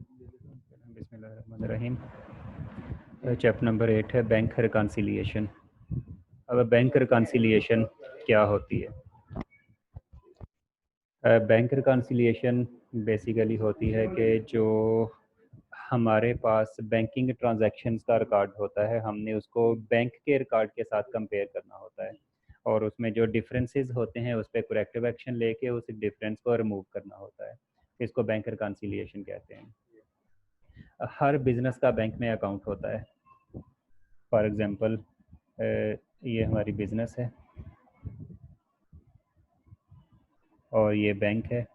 बिस्मिल्लाहिर्रहमानिर्रहीम। Chapter number 8 है bank reconciliation. अब बैंक रिकन्सिलिएशन क्या होती है? बैंक रिकन्सिलिएशन बेसिकली होती है कि जो हमारे पास बैंकिंग ट्रांजैक्शंस का रिकॉर्ड होता है, हमने उसको बैंक के रिकॉर्ड के साथ कंपेयर करना होता है और उसमें जो डिफरेंसेस होते हैं उस पर करेक्टिव एक्शन लेके उस डिफरेंस को रिमूव करना होता है। इसको बैंक रिकन्सिलिएशन कहते हैं। हर बिजनेस का बैंक में अकाउंट होता है। फॉर एग्जांपल ये हमारी बिजनेस है और ये बैंक है।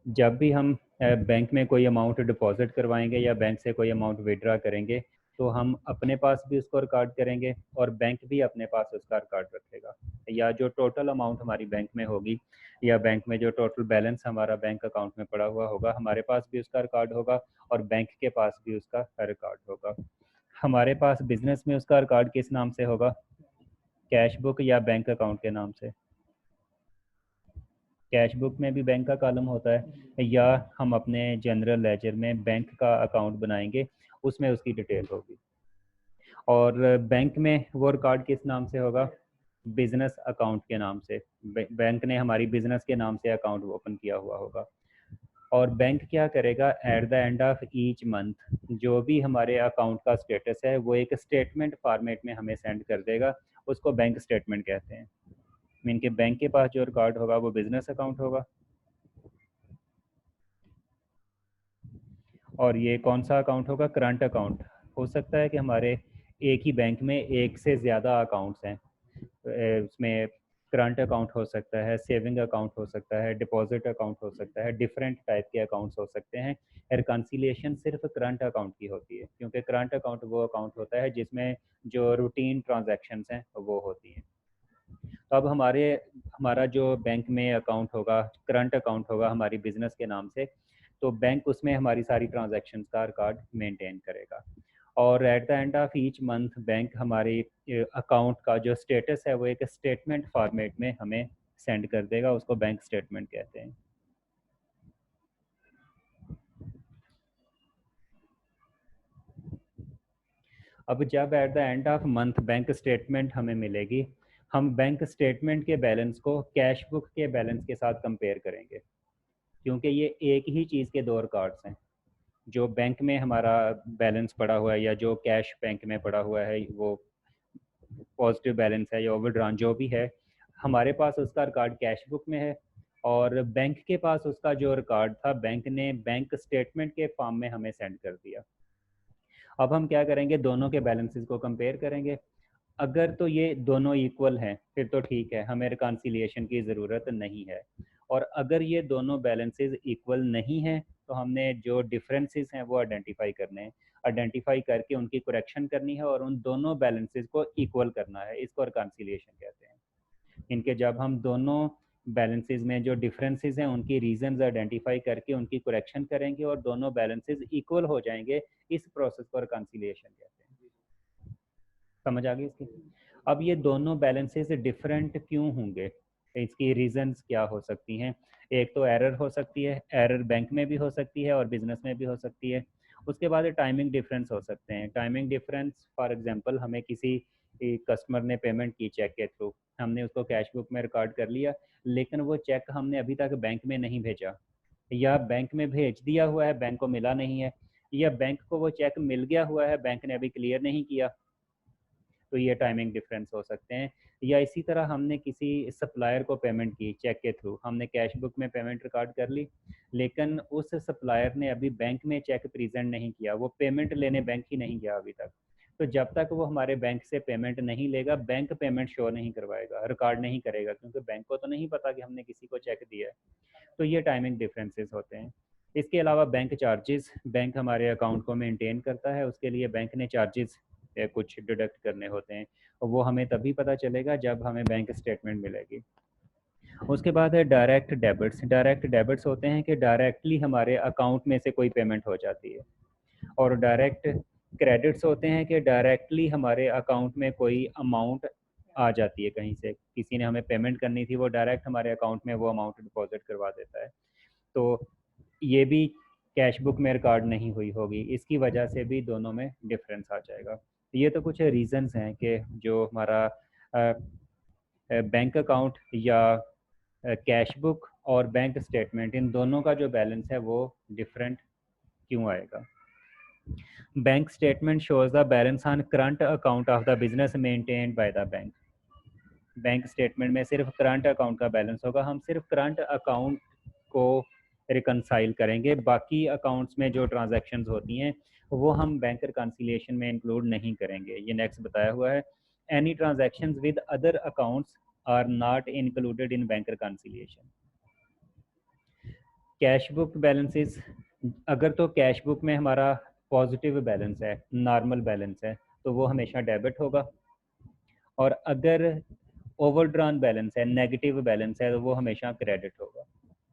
जब भी हम बैंक में कोई अमाउंट डिपॉजिट करवाएंगे या बैंक से कोई अमाउंट विड्रा करेंगे तो हम अपने पास भी उसको रिकॉर्ड करेंगे और बैंक भी अपने पास उसका रिकॉर्ड रखेगा। या जो टोटल अमाउंट हमारी बैंक में होगी या बैंक में जो टोटल बैलेंस हमारा बैंक अकाउंट में पड़ा हुआ होगा, हमारे पास भी उसका रिकॉर्ड होगा और बैंक के पास भी उसका रिकॉर्ड होगा। हमारे पास बिजनेस में उसका रिकॉर्ड किस नाम से होगा? कैश बुक या बैंक अकाउंट के नाम से? कैश बुक में भी बैंक का कॉलम होता है या हम अपने जनरल लेजर में बैंक का अकाउंट बनाएंगे, उसमें उसकी डिटेल होगी। और बैंक में वो रिकॉर्ड किस नाम से होगा? बिजनेस अकाउंट के नाम से। बैंक ने हमारी बिजनेस के नाम से अकाउंट ओपन किया हुआ होगा। और बैंक क्या करेगा? At the end of each month जो भी हमारे अकाउंट का स्टेटस है वो एक स्टेटमेंट फॉर्मेट में हमें सेंड कर देगा। उसको बैंक स्टेटमेंट कहते हैं। मीन के बैंक के पास जो रिकॉर्ड होगा वो बिजनेस अकाउंट होगा। और ये कौन सा अकाउंट होगा? Current account. हो सकता है कि हमारे एक ही बैंक में एक से ज़्यादा अकाउंट्स हैं। उसमें करंट अकाउंट हो सकता है, सेविंग अकाउंट हो सकता है, डिपॉजिट अकाउंट हो सकता है, डिफरेंट टाइप के अकाउंट्स हो सकते हैं। रिकन्सिलिएशन सिर्फ करंट अकाउंट की होती है क्योंकि करंट अकाउंट वो अकाउंट होता है जिसमें जो रूटीन ट्रांजैक्शंस हैं वो होती हैं। तो अब हमारा जो बैंक में अकाउंट होगा, करंट अकाउंट होगा हमारी बिजनेस के नाम से, तो बैंक उसमें हमारी सारी ट्रांजैक्शंस का रिकॉर्ड मेंटेन करेगा। और at the end of each month bank हमारी अकाउंट का जो स्टेटस है वो एक स्टेटमेंट फॉर्मेट में हमें सेंड कर देगा। उसको बैंक स्टेटमेंट कहते हैं। अब जब at the end of month bank statement हमें मिलेगी, हम बैंक स्टेटमेंट के बैलेंस को कैश बुक के बैलेंस के साथ कंपेयर करेंगे क्योंकि ये एक ही चीज़ के दो रिकॉर्ड्स हैं। जो बैंक में हमारा बैलेंस पड़ा हुआ है या जो कैश बैंक में पड़ा हुआ है वो पॉजिटिव बैलेंस है या ओवरड्रान जो भी है, हमारे पास उसका रिकॉर्ड कैश बुक में है और बैंक के पास उसका जो रिकॉर्ड था बैंक ने बैंक स्टेटमेंट के फॉर्म में हमें सेंड कर दिया। अब हम क्या करेंगे? दोनों के बैलेंसेस को कंपेयर करेंगे। अगर तो ये दोनों इक्वल हैं फिर तो ठीक है, हमें रिकन्सिलिएशन की ज़रूरत नहीं है। और अगर ये दोनों बैलेंसेस इक्वल नहीं हैं तो हमने जो डिफरेंसेस हैं वो आइडेंटिफाई करने हैं। आइडेंटिफाई करके उनकी करेक्शन करनी है और उन दोनों बैलेंसेस को इक्वल करना है। इसको रिकन्सिलिएशन कहते हैं। इनके जब हम दोनों बैलेंसेस में जो डिफरेंसेस हैं उनकी रीजंस आइडेंटिफाई करके उनकी करेक्शन करेंगे और दोनों बैलेंसेस इक्वल हो जाएंगे, इस प्रोसेस को रिकन्सिलिएशन कहते हैं। समझ आ गई इसकी? अब ये दोनों बैलेंसेस डिफरेंट क्यों होंगे? इसकी रीजंस क्या हो सकती हैं? एक तो एरर हो सकती है, एरर बैंक में भी हो सकती है और बिजनेस में भी हो सकती है। उसके बाद टाइमिंग डिफरेंस हो सकते हैं। टाइमिंग डिफरेंस फॉर एग्जांपल, हमें किसी कस्टमर ने पेमेंट की चेक के थ्रू, हमने उसको कैश बुक में रिकॉर्ड कर लिया लेकिन वो चेक हमने अभी तक बैंक में नहीं भेजा, या बैंक में भेज दिया हुआ है बैंक को मिला नहीं है, या बैंक को वो चेक मिल गया हुआ है बैंक ने अभी क्लियर नहीं किया, तो ये टाइमिंग डिफरेंस हो सकते हैं। या इसी तरह हमने किसी सप्लायर को पेमेंट की चेक के थ्रू, हमने कैश बुक में पेमेंट रिकॉर्ड कर ली लेकिन उस सप्लायर ने अभी बैंक में चेक प्रेजेंट नहीं किया, वो पेमेंट लेने बैंक ही नहीं गया अभी तक। तो जब तक वो हमारे बैंक से पेमेंट नहीं लेगा बैंक पेमेंट शो नहीं करवाएगा, रिकॉर्ड नहीं करेगा क्योंकि बैंक को तो नहीं पता कि हमने किसी को चेक दिया है। तो ये टाइमिंग डिफरेंसेस होते हैं। इसके अलावा बैंक चार्जेस, बैंक हमारे अकाउंट को मेंटेन करता है, उसके लिए बैंक ने चार्जेस कुछ डिडक्ट करने होते हैं और वो हमें तभी पता चलेगा जब हमें बैंक स्टेटमेंट मिलेगी। उसके बाद है डायरेक्ट डेबिट्स। डायरेक्ट डेबिट्स होते हैं कि डायरेक्टली हमारे अकाउंट में से कोई पेमेंट हो जाती है। और डायरेक्ट क्रेडिट्स होते हैं कि डायरेक्टली हमारे अकाउंट में कोई अमाउंट आ जाती है, कहीं से किसी ने हमें पेमेंट करनी थी वो डायरेक्ट हमारे अकाउंट में वो अमाउंट डिपॉजिट करवा देता है। तो ये भी कैश बुक में रिकॉर्ड नहीं हुई होगी, इसकी वजह से भी दोनों में डिफरेंस आ जाएगा। ये तो कुछ रीजंस हैं कि जो हमारा बैंक अकाउंट या कैश बुक और बैंक स्टेटमेंट, इन दोनों का जो बैलेंस है वो डिफरेंट क्यों आएगा। Bank statement shows the balance on current account of the business maintained by the bank. Bank statement में सिर्फ करंट अकाउंट का बैलेंस होगा, हम सिर्फ करंट अकाउंट को रिकनसाइल करेंगे, बाकी अकाउंट्स में जो ट्रांजैक्शंस होती हैं वो हम बैंक रिकन्सिलिएशन में इंक्लूड नहीं करेंगे। ये नेक्स्ट बताया हुआ है, any transactions with other accounts are not included in bank reconciliation. Cash book balances, अगर तो कैश बुक में हमारा पॉजिटिव बैलेंस है, नॉर्मल बैलेंस है, तो वो हमेशा डेबिट होगा, और अगर ओवरड्रॉन बैलेंस है, नेगेटिव बैलेंस है, तो वो हमेशा क्रेडिट होगा।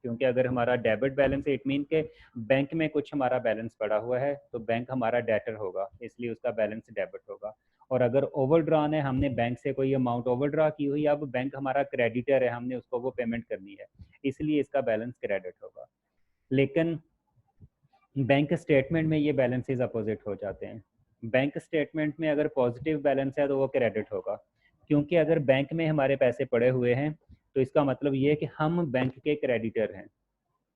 क्योंकि अगर हमारा डेबिट बैलेंस है, इट मीन के बैंक में कुछ हमारा बैलेंस पड़ा हुआ है, तो बैंक हमारा डेटर होगा, इसलिए उसका बैलेंस डेबिट होगा। और अगर ओवरड्रॉन है, हमने बैंक से कोई अमाउंट ओवरड्रा की हुई, अब बैंक हमारा क्रेडिटर है, हमने उसको वो पेमेंट करनी है, इसलिए इसका बैलेंस क्रेडिट होगा। लेकिन बैंक स्टेटमेंट में ये बैलेंसेस अपोजिट हो जाते हैं। बैंक स्टेटमेंट में अगर पॉजिटिव बैलेंस है तो वो क्रेडिट होगा, क्योंकि अगर बैंक में हमारे पैसे पड़े हुए हैं तो इसका मतलब ये है कि हम बैंक के क्रेडिटर हैं,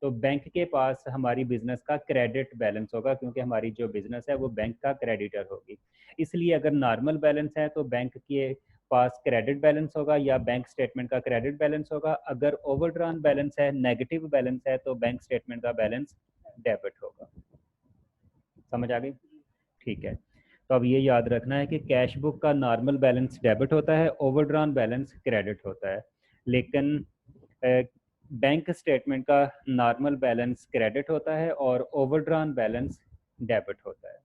तो बैंक के पास हमारी बिजनेस का क्रेडिट बैलेंस होगा, क्योंकि हमारी जो बिजनेस है वो बैंक का क्रेडिटर होगी। इसलिए अगर नॉर्मल बैलेंस है तो बैंक के पास क्रेडिट बैलेंस होगा या बैंक स्टेटमेंट का क्रेडिट बैलेंस होगा। अगर ओवरड्रॉन बैलेंस है, नेगेटिव बैलेंस है, तो बैंक स्टेटमेंट का बैलेंस डेबिट होगा। समझ आ गई? ठीक है, तो अब ये याद रखना है कि कैश बुक का नॉर्मल बैलेंस डेबिट होता है, ओवरड्रॉन बैलेंस क्रेडिट होता है। लेकिन बैंक स्टेटमेंट का नॉर्मल बैलेंस क्रेडिट होता है और ओवरड्रॉन बैलेंस डेबिट होता है।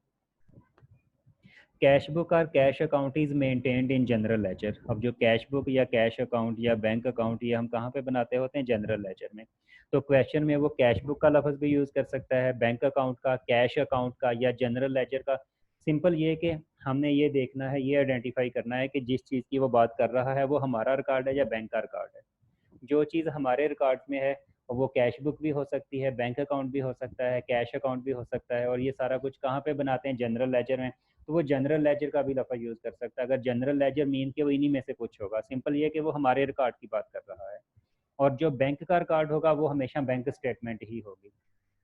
कैश बुक और cash account is maintained in general ledger. अब जो कैश बुक या कैश अकाउंट या बैंक अकाउंट, ये हम कहाँ पे बनाते होते हैं? जनरल लेजर में। तो क्वेश्चन में वो कैश बुक का लफ्ज़ भी यूज़ कर सकता है, बैंक अकाउंट का, कैश अकाउंट का या जनरल लेजर का। सिंपल ये कि हमने ये देखना है, ये आइडेंटिफाई करना है कि जिस चीज़ की वो बात कर रहा है वो हमारा रिकॉर्ड है या बैंक का रिकॉर्ड है। जो चीज़ हमारे रिकॉर्ड में है वो कैश बुक भी हो सकती है, बैंक अकाउंट भी हो सकता है, कैश अकाउंट भी हो सकता है, और ये सारा कुछ कहाँ पे बनाते हैं? जनरल लेजर में। तो वो जनरल लेजर का भी लफा यूज़ कर सकता है। अगर जनरल लेजर मीन के वो इन्हीं में से कुछ होगा, सिंपल ये कि वो हमारे रिकॉर्ड की बात कर रहा है। और जो बैंक का रिकॉर्ड होगा वो हमेशा बैंक स्टेटमेंट ही होगी,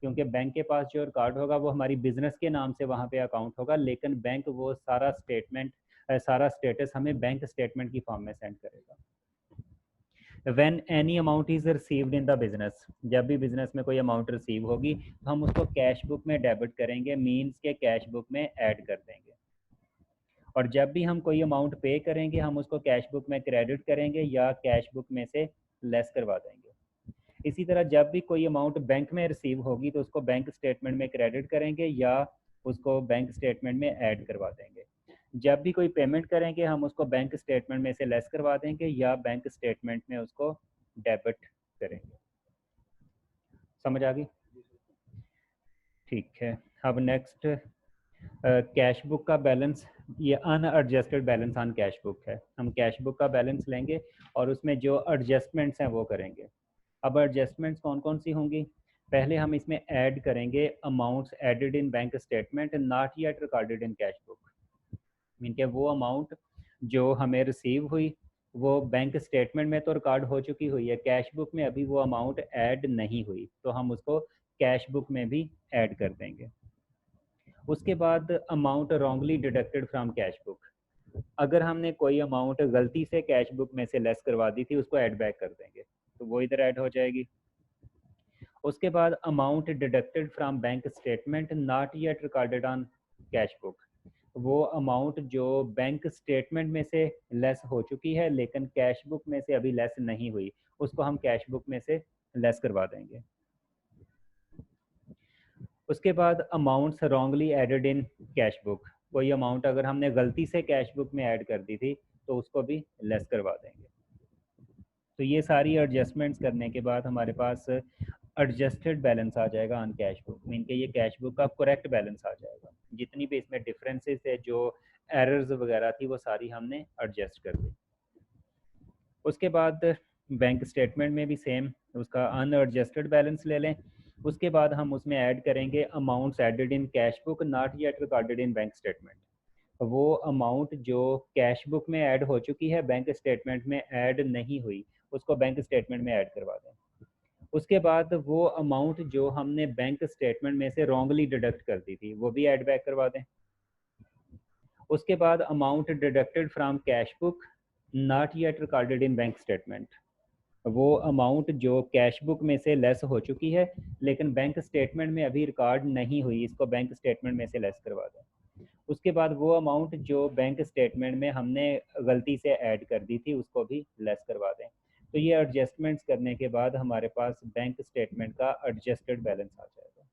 क्योंकि बैंक के पास जो रिकॉर्ड होगा वो हमारी बिजनेस के नाम से वहाँ पे अकाउंट होगा, लेकिन बैंक वो सारा स्टेटमेंट, सारा स्टेटस हमें बैंक स्टेटमेंट की फॉर्म में सेंड करेगा। When any amount is received in the business, जब भी बिजनेस में कोई अमाउंट रिसीव होगी तो हम उसको कैश बुक में डेबिट करेंगे, मीन्स के कैश बुक में ऐड कर देंगे। और जब भी हम कोई अमाउंट पे करेंगे हम उसको कैश बुक में क्रेडिट करेंगे या कैश बुक में से लेस करवा देंगे। इसी तरह जब भी कोई अमाउंट बैंक में रिसीव होगी तो उसको बैंक स्टेटमेंट में क्रेडिट करेंगे या उसको बैंक स्टेटमेंट में ऐड करवा देंगे। जब भी कोई पेमेंट करेंगे हम उसको बैंक स्टेटमेंट में से लेस करवा देंगे या बैंक स्टेटमेंट में उसको डेबिट करेंगे। समझ आ गई? ठीक है, अब नेक्स्ट कैश बुक का बैलेंस, ये unadjusted balance on cash book है। हम कैश बुक का बैलेंस लेंगे और उसमें जो एडजस्टमेंट्स हैं वो करेंगे। अब एडजस्टमेंट्स कौन कौन सी होंगी? पहले हम इसमें ऐड करेंगे amounts added in bank statement not yet recorded in cash book. Mean के वो अमाउंट जो हमें रिसीव हुई वो बैंक स्टेटमेंट में तो रिकॉर्ड हो चुकी हुई है, कैश बुक में अभी वो अमाउंट ऐड नहीं हुई, तो हम उसको कैश बुक में भी ऐड कर देंगे। उसके बाद amount wrongly deducted from cash book, अगर हमने कोई अमाउंट गलती से कैश बुक में से लेस करवा दी थी उसको ऐड बैक कर देंगे, तो वो इधर ऐड हो जाएगी। उसके बाद amount deducted from bank statement not yet recorded on cash book, वो अमाउंट जो बैंक स्टेटमेंट में से लेस हो चुकी है लेकिन कैश बुक में से अभी लेस नहीं हुई, उसको हम कैश बुक में से लेस करवा देंगे। उसके बाद amounts wrongly added in cash book, कोई अमाउंट अगर हमने गलती से कैश बुक में ऐड कर दी थी तो उसको भी लेस करवा देंगे। तो ये सारी एडजस्टमेंट्स करने के बाद हमारे पास एडजस्टेड बैलेंस आ जाएगा ऑन कैश बुक, मीन के ये कैश बुक का करेक्ट बैलेंस आ जाएगा। जितनी भी इसमें डिफरेंसेस है, जो एरर्स वगैरह थी, वो सारी हमने एडजस्ट कर दी। उसके बाद बैंक स्टेटमेंट में भी सेम उसका अनएडजस्टेड बैलेंस ले लें उसके बाद हम उसमें ऐड करेंगे amounts added in cash book not yet recorded in bank statement. वो अमाउंट जो कैश बुक में ऐड हो चुकी है बैंक स्टेटमेंट में ऐड नहीं हुई, उसको बैंक स्टेटमेंट में ऐड करवा दें। उसके बाद वो अमाउंट जो हमने बैंक स्टेटमेंट में से रॉन्गली डिडक्ट कर दी थी वो भी ऐड बैक करवा दें। उसके बाद amount deducted from cash book not yet recorded in bank statement, वो अमाउंट जो कैश बुक में से लेस हो चुकी है लेकिन बैंक स्टेटमेंट में अभी रिकॉर्ड नहीं हुई, इसको बैंक स्टेटमेंट में से लेस करवा दें। उसके बाद वो अमाउंट जो बैंक स्टेटमेंट में हमने गलती से ऐड कर दी थी उसको भी लेस करवा दें। तो ये एडजस्टमेंट्स करने के बाद हमारे पास बैंक स्टेटमेंट का एडजस्टेड बैलेंस आ जाएगा।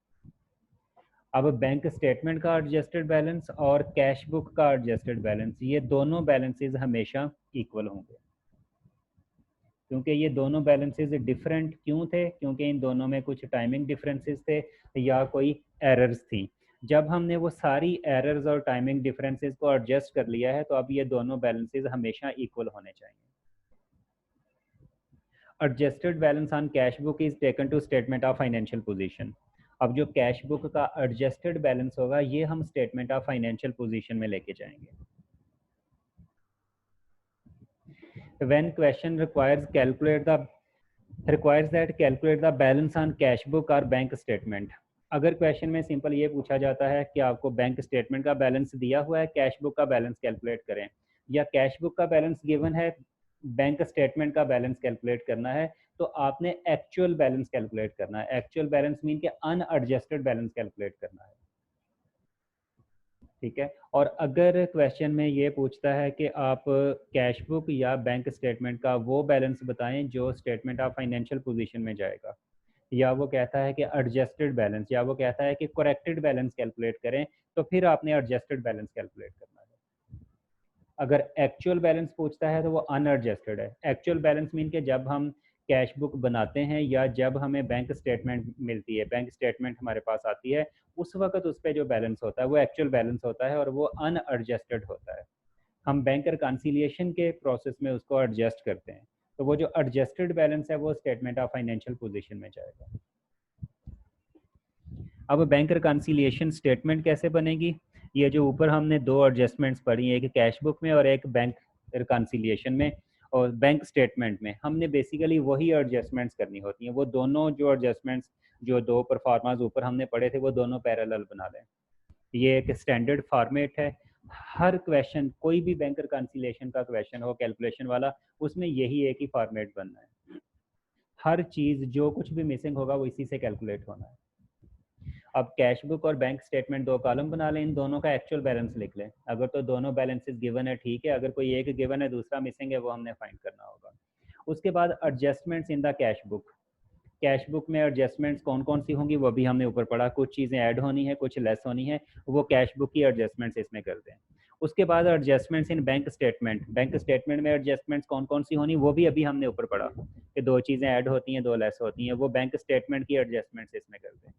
अब बैंक स्टेटमेंट का एडजस्टेड बैलेंस और कैश बुक का एडजस्टेड बैलेंस, ये दोनों बैलेंसेस हमेशा इक्वल होंगे। क्योंकि ये दोनों बैलेंसेस डिफरेंट क्यों थे? क्योंकि इन दोनों में कुछ टाइमिंग डिफरेंसेस थे या कोई एरर्स थी। जब हमने वो सारी एरर्स और टाइमिंग डिफरेंसेस को एडजस्ट कर लिया है तो अब ये दोनों बैलेंसेस हमेशा इक्वल होने चाहिए। Adjusted balance on cash book is taken to statement of financial position. अब जो कैश बुक का एडजस्टेड बैलेंस होगा ये हम स्टेटमेंट ऑफ फाइनेंशियल पोजीशन में लेके जाएंगे। When question requires that calculate the balance on cash book or bank statement। अगर क्वेश्चन में सिंपल ये पूछा जाता है कि आपको बैंक स्टेटमेंट का बैलेंस दिया हुआ है, कैश बुक का बैलेंस कैलकुलेट करें, या कैश बुक का बैलेंस गिवन है, बैंक स्टेटमेंट का बैलेंस कैलकुलेट करना है, तो आपने एक्चुअल बैलेंस कैलकुलेट करना है। एक्चुअल बैलेंस मीन के अनएडजस्टेड बैलेंस कैलकुलेट करना है, ठीक है। और अगर क्वेश्चन में ये पूछता है कि आप कैश बुक या बैंक स्टेटमेंट का वो बैलेंस बताएं जो स्टेटमेंट ऑफ फाइनेंशियल पोजीशन में जाएगा, या वो कहता है कि एडजस्टेड बैलेंस, या वो कहता है कि करेक्टेड बैलेंस कैलकुलेट करें, तो फिर आपने एडजस्टेड बैलेंस कैलकुलेट करना है। अगर एक्चुअल बैलेंस पूछता है तो वो अनएडजस्टेड है। एक्चुअल बैलेंस मीन के जब हम कैश बुक बनाते हैं या जब हमें बैंक स्टेटमेंट मिलती है, बैंक स्टेटमेंट हमारे पास आती है, उस वक्त उस पर जो बैलेंस होता है वो एक्चुअल बैलेंस होता है और वो अनएडजस्टेड होता है। हम बैंक रिकॉन्सिलिएशन के प्रोसेस में उसको एडजस्ट करते हैं, तो वो जो एडजस्टेड बैलेंस है वो स्टेटमेंट ऑफ फाइनेंशियल पोजीशन में जाएगा। अब बैंक रिकॉन्सिलिएशन स्टेटमेंट कैसे बनेगी? ये जो ऊपर हमने दो एडजस्टमेंट्स पढ़ी, एक कैश बुक में और एक बैंक रिकॉन्सिलिएशन में और बैंक स्टेटमेंट में, हमने बेसिकली वही एडजस्टमेंट्स करनी होती हैं। वो दोनों जो एडजस्टमेंट्स, जो दो परफॉर्मास ऊपर हमने पढ़े थे, वो दोनों पैरेलल बना लें। ये एक स्टैंडर्ड फॉर्मेट है। हर क्वेश्चन, कोई भी बैंक रिकॉन्सिलिएशन का क्वेश्चन हो कैलकुलेशन वाला, उसमें यही एक ही फॉर्मेट बनना है। हर चीज़ जो कुछ भी मिसिंग होगा वो इसी से कैलकुलेट होना है। अब कैश बुक और बैंक स्टेटमेंट दो कॉलम बना लें, इन दोनों का एक्चुअल बैलेंस लिख लें। अगर तो दोनों बैलेंसेस गिवन है ठीक है, अगर कोई एक गिवन है दूसरा मिसिंग है वो हमने फाइंड करना होगा। उसके बाद adjustments in the cash book. Cash book में एडजस्टमेंट्स कौन कौन सी होंगी वो भी हमने ऊपर पढ़ा, कुछ चीज़ें ऐड होनी है कुछ लेस होनी है, वो कैश बुक की एडजस्टमेंट्स इसमें कर दें। उसके बाद एडजस्टमेंट्स इन बैंक स्टेटमेंट। बैंक स्टेटमेंट में एडजस्टमेंट्स कौन कौन सी होनी वो भी अभी हमने ऊपर पढ़ा कि दो चीज़ें ऐड होती हैं दो लेस होती हैं, वो बैंक स्टेटमेंट की एडजस्टमेंट्स इसमें कर दें।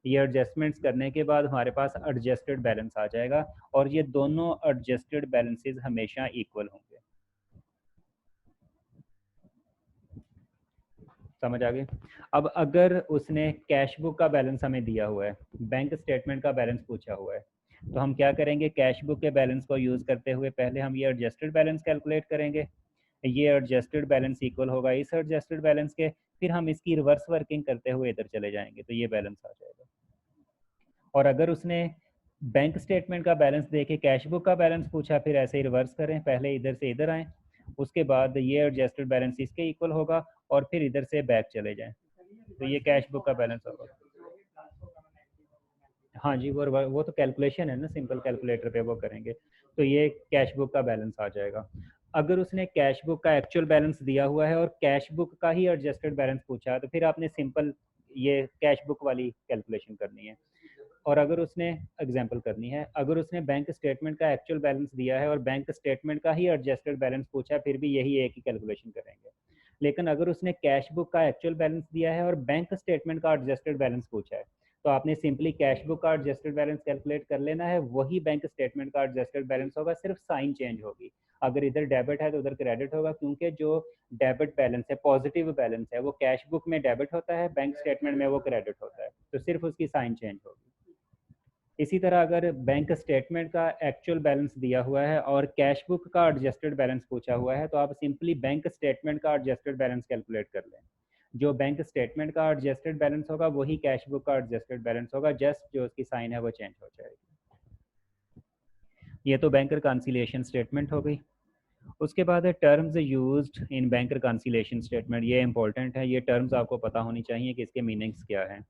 ये एडजस्टमेंट्स करने के बाद हमारे पास एडजस्टेड बैलेंस आ जाएगा और ये दोनों एडजस्टेड बैलेंसेस हमेशा इक्वल होंगे। समझ आ गई? अब अगर उसने कैश बुक का बैलेंस हमें दिया हुआ है, बैंक स्टेटमेंट का बैलेंस पूछा हुआ है, तो हम क्या करेंगे? कैश बुक के बैलेंस को यूज़ करते हुए पहले हम ये एडजस्टेड बैलेंस कैलकुलेट करेंगे। ये एडजस्टेड बैलेंस इक्वल होगा इस एडजस्टेड बैलेंस के, फिर हम इसकी रिवर्स वर्किंग करते हुए इधर चले जाएंगे तो ये बैलेंस आ जाएगा। और अगर उसने बैंक स्टेटमेंट का बैलेंस दे के कैश बुक का बैलेंस पूछा, फिर ऐसे ही रिवर्स करें, पहले इधर से इधर आएँ, उसके बाद ये एडजस्टेड बैलेंस इसके इक्वल होगा और फिर इधर से बैक चले जाएं, तो ये कैश बुक का बैलेंस होगा। हाँ जी, वो तो कैलकुलेशन है ना, सिंपल कैलकुलेटर पे वो करेंगे, तो ये कैश बुक का बैलेंस आ जाएगा। अगर उसने कैश बुक का एक्चुअल बैलेंस दिया हुआ है और कैश बुक का ही एडजस्टेड बैलेंस पूछा है, तो फिर आपने सिंपल ये कैश बुक वाली कैलकुलेशन करनी है। और अगर उसने एग्जांपल करनी है, अगर उसने बैंक स्टेटमेंट का एक्चुअल बैलेंस दिया है और बैंक स्टेटमेंट का ही एडजस्टेड बैलेंस पूछा है, फिर भी यही एक ही कैलकुलेशन करेंगे। लेकिन अगर उसने कैश बुक का एक्चुअल बैलेंस दिया है और बैंक स्टेटमेंट का एडजस्टेड बैलेंस पूछा है, तो आपने सिंपली कैश बुक का एडजस्टेड बैलेंस कैलकुलेट कर लेना है, वही बैंक स्टेटमेंट का एडजस्टेड बैलेंस होगा, सिर्फ साइन चेंज होगी। अगर इधर डेबिट है तो उधर क्रेडिट होगा, क्योंकि जो डेबिट बैलेंस है, पॉजिटिव बैलेंस है, वो कैश बुक में डेबिट होता है, बैंक स्टेटमेंट में वो क्रेडिट होता है, तो सिर्फ उसकी साइन चेंज होगी। इसी तरह अगर बैंक स्टेटमेंट का एक्चुअल बैलेंस दिया हुआ है और कैश बुक का एडजस्टेड बैलेंस पूछा हुआ है, तो आप सिंपली बैंक स्टेटमेंट का एडजस्टेड बैलेंस कैलकुलेट कर लें। जो बैंक स्टेटमेंट का एडजस्टेड बैलेंस होगा वही कैश बुक का एडजस्टेड बैलेंस होगा, जस्ट जो उसकी साइन है वो चेंज हो जाएगी। ये तो बैंक रिकॉन्सिलिएशन स्टेटमेंट हो गई। उसके बाद है terms used in bank reconciliation statement. ये इंपॉर्टेंट है, ये टर्म्स आपको पता होनी चाहिए कि इसके मीनिंग्स क्या हैं।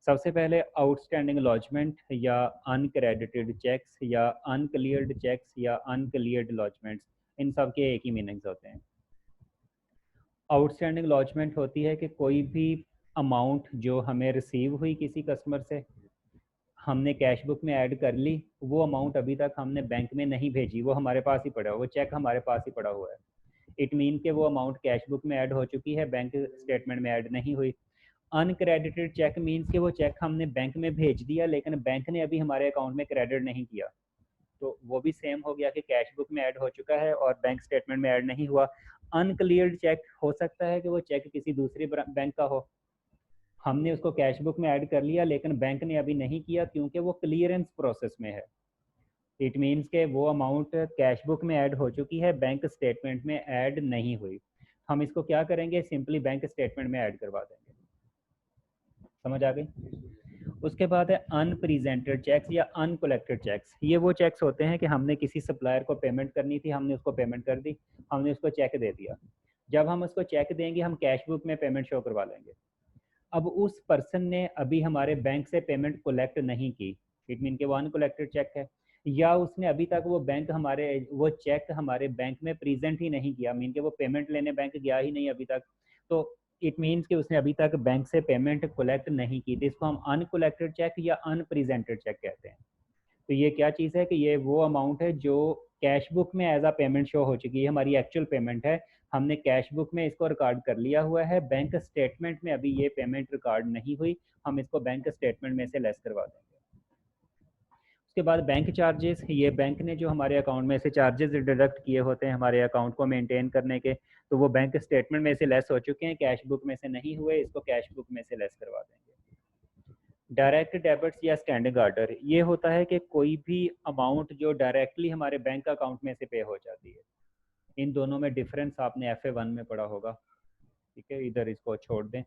सबसे पहले आउटस्टैंडिंग लॉजमेंट या अनक्रेडिटेड चेक्स या अनक्लियर्ड चेक्स या अनक्लियर्ड लॉजमेंट्स, इन सब के एक ही मीनिंग्स होते हैं। आउटस्टैंडिंग लॉजमेंट होती है कि कोई भी अमाउंट जो हमें रिसीव हुई किसी कस्टमर से, हमने कैश बुक में ऐड कर ली, वो अमाउंट अभी तक हमने बैंक में नहीं भेजी, वो हमारे पास ही पड़ा हुआ, वो चेक हमारे पास ही पड़ा हुआ है। इट मीन कि वो अमाउंट कैश बुक में ऐड हो चुकी है, बैंक स्टेटमेंट में ऐड नहीं हुई। अनक्रेडिटेड चेक मीन्स कि वो चेक हमने बैंक में भेज दिया लेकिन बैंक ने अभी हमारे अकाउंट में क्रेडिट नहीं किया, तो वो भी सेम हो गया कि कैश बुक में ऐड हो चुका है और बैंक स्टेटमेंट में ऐड नहीं हुआ। अनक्लियर्ड चेक हो सकता है कि वो चेक किसी दूसरे बैंक का हो, हमने उसको कैश बुक में ऐड कर लिया लेकिन बैंक ने अभी नहीं किया क्योंकि वो क्लियरेंस प्रोसेस में है। इट मीन्स के वो अमाउंट कैश बुक में ऐड हो चुकी है, बैंक स्टेटमेंट में ऐड नहीं हुई। हम इसको क्या करेंगे, सिंपली बैंक स्टेटमेंट में ऐड करवा देंगे। समझ आ गई? उसके बाद है अनप्रेजेंटेड चेक्स या अनकलेक्टेड चेक्स। ये वो चेक्स होते हैं कि हमने किसी सप्लायर को पेमेंट करनी थी, हमने उसको पेमेंट कर दी, हमने उसको चेक दे दिया। जब हम उसको चेक देंगे हम कैश बुक में पेमेंट शो करवा लेंगे। अब उस पर्सन ने अभी हमारे बैंक से पेमेंट कलेक्ट नहीं की, इट मीन के वो अनकलेक्टेड चेक है, या उसने अभी तक वो चेक हमारे बैंक में प्रेजेंट ही नहीं किया, मीन के वो पेमेंट लेने बैंक गया ही नहीं अभी तक, तो इट मीन्स कि उसने अभी तक बैंक से पेमेंट कलेक्ट नहीं की थी। इसको हम अनकलेक्टेड चेक या अनप्रेजेंटेड चेक कहते हैं। तो ये क्या चीज़ है कि ये वो अमाउंट है जो कैश बुक में एज अ पेमेंट शो हो चुकी है, हमारी एक्चुअल पेमेंट है, हमने कैश बुक में इसको रिकॉर्ड कर लिया हुआ है, बैंक स्टेटमेंट में अभी ये पेमेंट रिकॉर्ड नहीं हुई, हम इसको बैंक स्टेटमेंट में से लेस करवा देंगे। उसके बाद बैंक चार्जेस, ये बैंक ने जो हमारे अकाउंट में से चार्जेस डिडक्ट किए होते हैं हमारे अकाउंट को मेंटेन करने के, तो वो बैंक स्टेटमेंट में से लेस हो चुके हैं, कैश बुक में से नहीं हुए, इसको कैश बुक में से लेस करवा देंगे। डायरेक्ट डेबिट्स या स्टैंडिंग ऑर्डर, ये होता है कि कोई भी अमाउंट जो डायरेक्टली हमारे बैंक अकाउंट में से पे हो जाती है। इन दोनों में डिफरेंस आपने FA1 में पढ़ा होगा, ठीक है, इधर इसको छोड़ दें।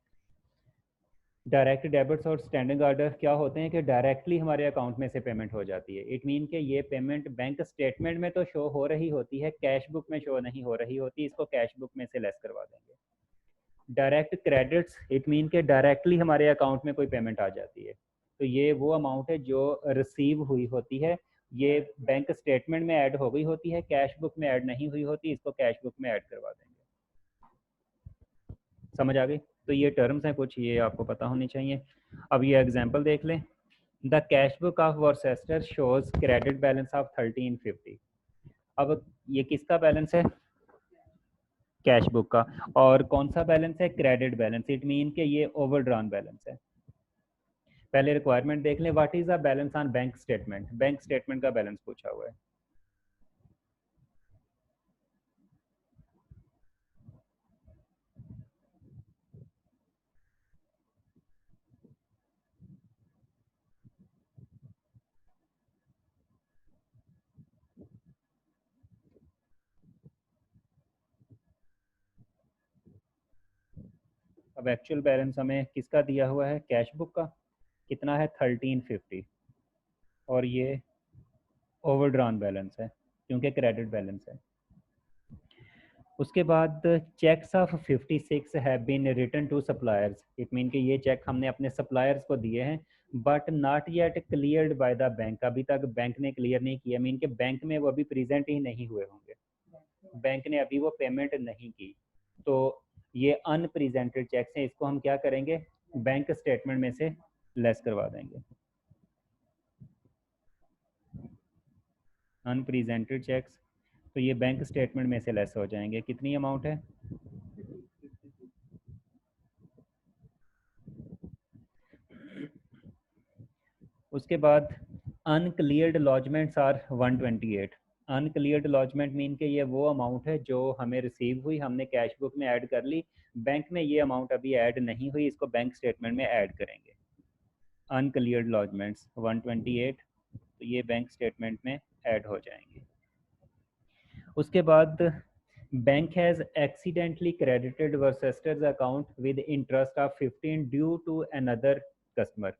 डायरेक्ट डेबिट्स और स्टैंडिंग ऑर्डर क्या होते हैं कि डायरेक्टली हमारे अकाउंट में से पेमेंट हो जाती है। इट मीन कि ये पेमेंट बैंक स्टेटमेंट में तो शो हो रही होती है, कैश बुक में शो नहीं हो रही होती, इसको कैश बुक में से लेस करवा देंगे। डायरेक्ट क्रेडिट्स, इट मीन के डायरेक्टली हमारे अकाउंट में कोई पेमेंट आ जाती है, तो ये वो अमाउंट है जो रिसीव हुई होती है, ये बैंक स्टेटमेंट में ऐड हो गई होती है, कैश बुक में ऐड नहीं हुई होती, इसको कैश बुक में ऐड करवा देंगे। समझ आ गई? तो ये टर्म्स हैं कुछ, ये आपको पता होनी चाहिए। अब ये एग्जांपल देख लें। The cash book of Worcester shows credit balance of 1350। अब ये किसका बैलेंस है? कैश बुक का। और कौन सा बैलेंस है? Credit balance. इट मीन के ये ओवरड्रॉन बैलेंस है। पहले रिक्वायरमेंट देख लें, what is the balance on bank statement. Bank statement का बैलेंस पूछा हुआ है। अब एक्चुअल बैलेंस हमें किसका दिया हुआ है? कैश बुक का। कितना है? 1350। और ये ओवरड्रॉन बैलेंस है क्योंकि क्रेडिट बैलेंस है। उसके बाद cheques of 56 have been written to suppliers. It mean कि ये चेक हमने अपने सप्लायर्स को दिए हैं, but not yet cleared by the bank. अभी तक बैंक ने क्लियर नहीं किया, मीन कि बैंक में वो अभी प्रेजेंट ही नहीं हुए होंगे, बैंक ने अभी वो पेमेंट नहीं की, तो ये अनप्रेजेंटेड चेक्स हैं, इसको हम क्या करेंगे? बैंक स्टेटमेंट में से लेस करवा देंगे। अनप्रेजेंटेड चेक्स, तो ये बैंक स्टेटमेंट में से लेस हो जाएंगे। कितनी अमाउंट है? उसके बाद अनक्लियर्ड लॉजमेंट्स आर 128। अनक्लियर्ड लॉजमेंट मीन के ये वो अमाउंट है जो हमें रिसीव हुई, हमने कैश बुक में ऐड कर ली, बैंक में ये अमाउंट अभी ऐड नहीं हुई, इसको बैंक स्टेटमेंट में ऐड करेंगे। अनक्लियर्ड लॉजमेंट्स 128, तो ये बैंक स्टेटमेंट में ऐड हो जाएंगे। उसके बाद bank has accidentally credited Worcester's account with interest of 15 due to another customer.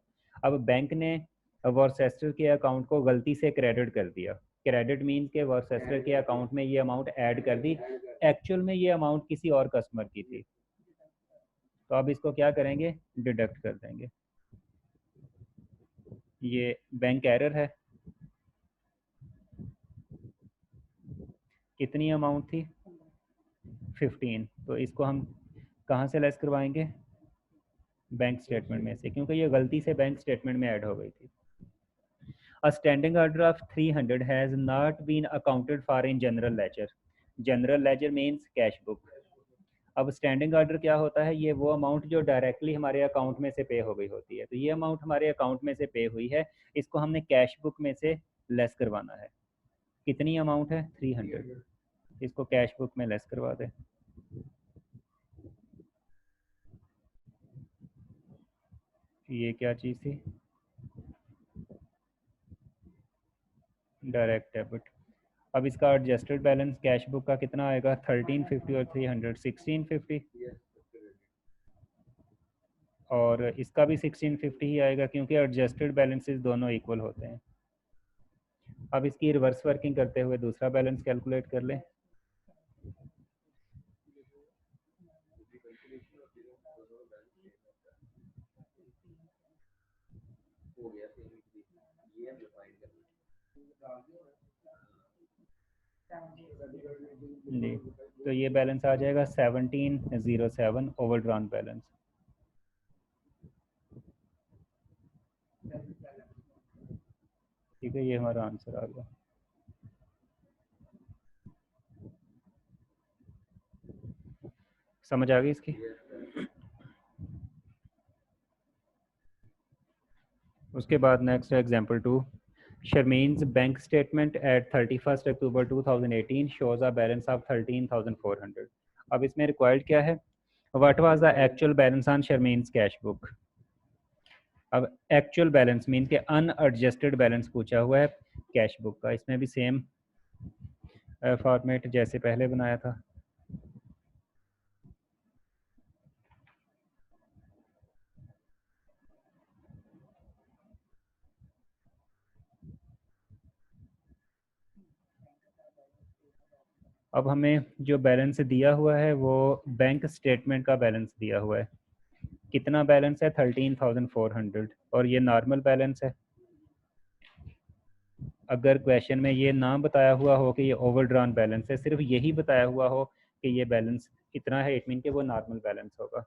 अब बैंक ने वर्सेस्टर के अकाउंट को गलती से क्रेडिट कर दिया। क्रेडिट मीन के वर्सेस्टर के अकाउंट में ये अमाउंट ऐड कर दी, एक्चुअल में ये अमाउंट किसी और कस्टमर की थी, तो अब इसको क्या करेंगे, डिडक्ट कर देंगे। ये बैंक एरर है। कितनी अमाउंट थी, 15, तो इसको हम कहाँ से लेस करवाएंगे, बैंक स्टेटमेंट में से, क्योंकि ये गलती से बैंक स्टेटमेंट में ऐड हो गई थी। A standing order of 300 has not been accounted for in general ledger. General ledger means cash book. अब स्टैंडिंग ऑर्डर क्या होता है, ये वो अमाउंट जो डायरेक्टली हमारे अकाउंट में से पे हो गई होती है, तो ये अमाउंट हमारे अकाउंट में से पे हुई है, इसको हमने कैश बुक में से लेस करवाना है। कितनी अमाउंट है, 300, इसको कैश बुक में लेस करवा दें। ये क्या चीज़ थी, डायरेक्ट डेबिट। अब इसका एडजस्टेड बैलेंस कैश बुक का कितना आएगा, 1350 और 300 1650, और इसका भी 1650 ही आएगा क्योंकि एडजस्टेड बैलेंसेस दोनों इक्वल होते हैं। अब इसकी रिवर्स वर्किंग करते हुए दूसरा बैलेंस कैलकुलेट कर लें। जी, तो ये बैलेंस आ जाएगा 1707 ओवरड्रॉन बैलेंस। ठीक है, ये हमारा आंसर आ गया। समझ आ गई इसकी। उसके बाद next example 2, Sharmeen's bank statement at 31 October 2018 shows a balance of 13,400। अब इसमें रिक्वायर्ड क्या है, what was the actual balance on Sharmeen's cash book. अब एक्चुअल बैलेंस मीन के अनएडजस्टेड बैलेंस पूछा हुआ है कैश बुक का। इसमें भी सेम फॉर्मेट जैसे पहले बनाया था। अब हमें जो बैलेंस दिया हुआ है वो बैंक स्टेटमेंट का बैलेंस दिया हुआ है। कितना बैलेंस है, 13,400, और ये नॉर्मल बैलेंस है। अगर क्वेश्चन में ये ना बताया हुआ हो कि ये ओवरड्रॉन बैलेंस है, सिर्फ यही बताया हुआ हो कि ये बैलेंस इतना है, इट मीन कि वो नॉर्मल बैलेंस होगा।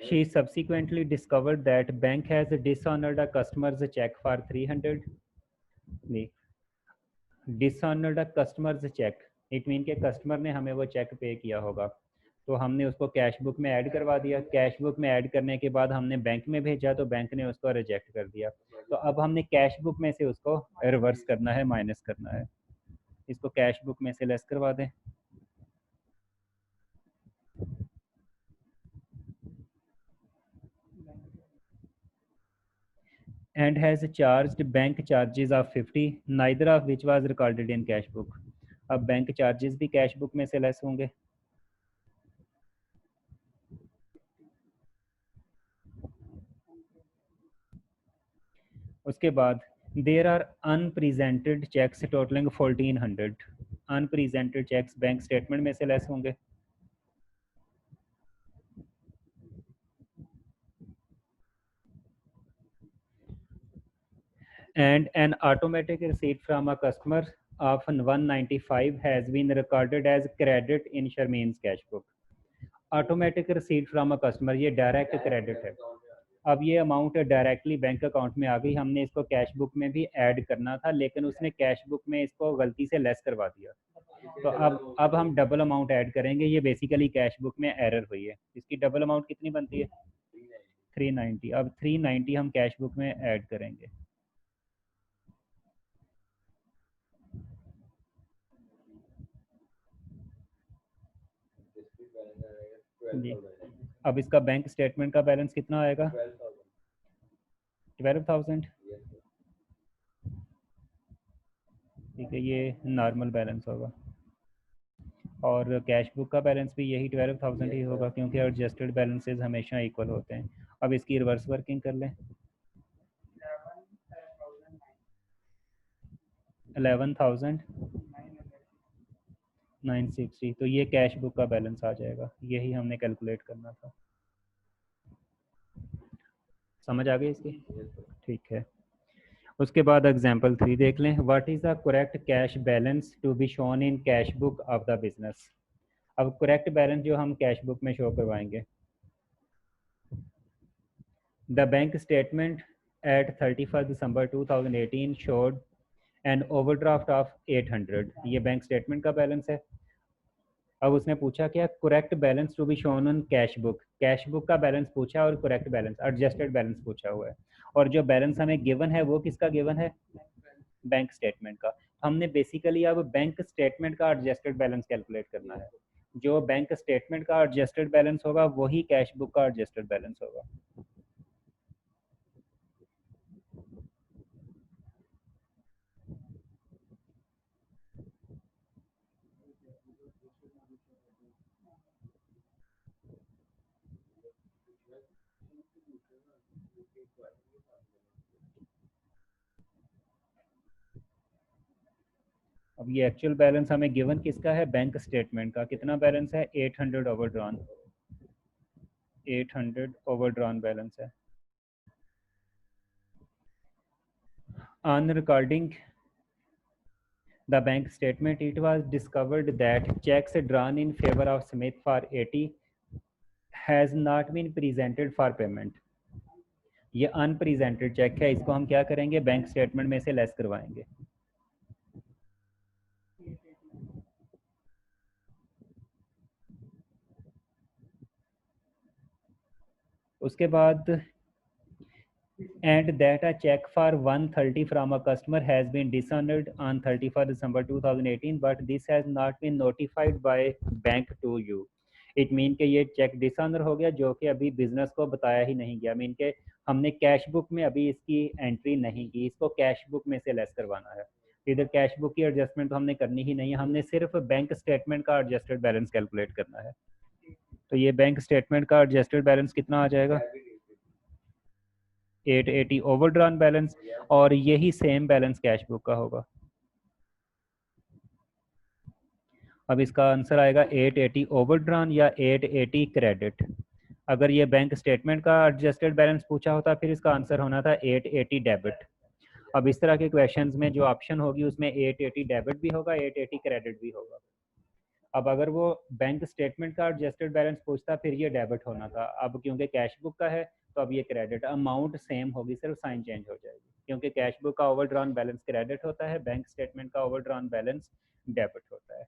She subsequently discovered that bank has dishonored a customer's check for 300. नहीं, dishonoured a customer's cheque, it mean के कस्टमर ने हमें वो चेक पे किया होगा, तो हमने उसको कैश बुक में ऐड करवा दिया। कैश बुक में ऐड करने के बाद हमने बैंक में भेजा, तो बैंक ने उसको रिजेक्ट कर दिया, तो अब हमने कैश बुक में से उसको रिवर्स करना है, माइनस करना है। इसको कैश बुक में से लेस करवा दें। And has charged bank charges of 50, neither of which was recorded in cash book. अब बैंक चार्जेस भी कैश बुक में से लेस होंगे। उसके बाद there are unpresented cheques totalling 1400। Unpresented cheques bank statement में से लेस होंगे। And an automatic receipt from a customer of 195 has been recorded as credit in Sharmeen's cash book. Automatic receipt from a customer, ये direct credit है। अब ये amount directly bank account में आ गई, हमने इसको कैश बुक में भी ऐड करना था, लेकिन उसने कैश बुक में इसको गलती से लेस करवा दिया, तो अब हम डबल अमाउंट ऐड करेंगे। ये बेसिकली कैश बुक में एरर हुई है। इसकी डबल अमाउंट कितनी बनती है, 390, अब 390 हम कैश बुक में ऐड करेंगे। जी, अब इसका बैंक स्टेटमेंट का बैलेंस कितना आएगा? 12,000। ठीक है, ये नॉर्मल बैलेंस होगा और कैश बुक का बैलेंस भी यही 12,000 ही होगा क्योंकि एडजस्टेड बैलेंसेस हमेशा इक्वल होते हैं। अब इसकी रिवर्स वर्किंग कर लें। 11,960, तो ये कैश बुक का बैलेंस आ जाएगा, यही हमने कैलकुलेट करना था। समझ आ गई इसकी? ठीक है, उसके बाद एग्जाम्पल 3 देख लें। What is the correct cash balance to be shown in cash book of the business. अब करेक्ट बैलेंस जो हम कैश बुक में शो करवाएंगे, the bank statement at 31 December 2018 showed an overdraft of 800। ये बैंक स्टेटमेंट का balance है। अब उसने पूछा क्या, correct balance to be shown on cash book. Cash book का बैलेंस पूछा और करेक्ट बैलेंस, एडजस्टेड बैलेंस पूछा हुआ है। और जो बैलेंस हमें गिवन है वो किसका गिवन है? बैंक स्टेटमेंट का। हमने बेसिकली अब बैंक स्टेटमेंट का एडजस्टेड बैलेंस कैलकुलेट करना है। जो बैंक स्टेटमेंट का एडजस्टेड बैलेंस होगा वही कैश बुक का एडजस्टेड बैलेंस होगा। अब ये एक्चुअल बैलेंस हमें गिवन किसका है? बैंक स्टेटमेंट का। कितना बैलेंस है? 800 ओवरड्रॉन। 800 ओवरड्रॉन बैलेंस है। On recording the bank statement, it was discovered that checks drawn in favor of Smith for 80 has not been presented for payment। ये unrepresented check है, इसको हम क्या करेंगे? बैंक स्टेटमेंट में से लेस करवाएंगे। उसके बाद and that a check for 130 from a customer has been dishonored on 31st December 2018 but this has not been notified by bank to you। It mean के ये चेक डिसऑनर हो गया जो कि अभी बिजनेस को बताया ही नहीं गया। मीन के हमने कैश बुक में अभी इसकी एंट्री नहीं की, इसको कैश बुक में से लेस करवाना है। इधर कैश बुक की एडजस्टमेंट तो हमने करनी ही नहीं है, हमने सिर्फ बैंक स्टेटमेंट का एडजस्टेड बैलेंस कैलकुलेट करना है। तो ये बैंक स्टेटमेंट का एडजस्टेड बैलेंस कितना आ जाएगा? 880 ओवरड्रॉन बैलेंस, और यही सेम बैलेंस कैश बुक का होगा। अब इसका आंसर आएगा 880 ओवरड्रॉन या 880 क्रेडिट। अगर ये बैंक स्टेटमेंट का एडजस्टेड बैलेंस पूछा होता फिर इसका आंसर होना था 880 डेबिट। अब इस तरह के क्वेश्चंस में जो ऑप्शन होगी उसमें 880 डेबिट भी होगा, 880 क्रेडिट भी होगा। अब अगर वो बैंक स्टेटमेंट का एडजस्टेड बैलेंस पूछता फिर ये डेबिट होना था। अब क्योंकि कैश बुक का है तो अब ये क्रेडिट, अमाउंट सेम होगी, सिर्फ साइन चेंज हो जाएगी क्योंकि कैश बुक का ओवरड्रॉन बैलेंस क्रेडिट होता है, बैंक स्टेटमेंट का ओवरड्रॉन बैलेंस डेबिट होता है।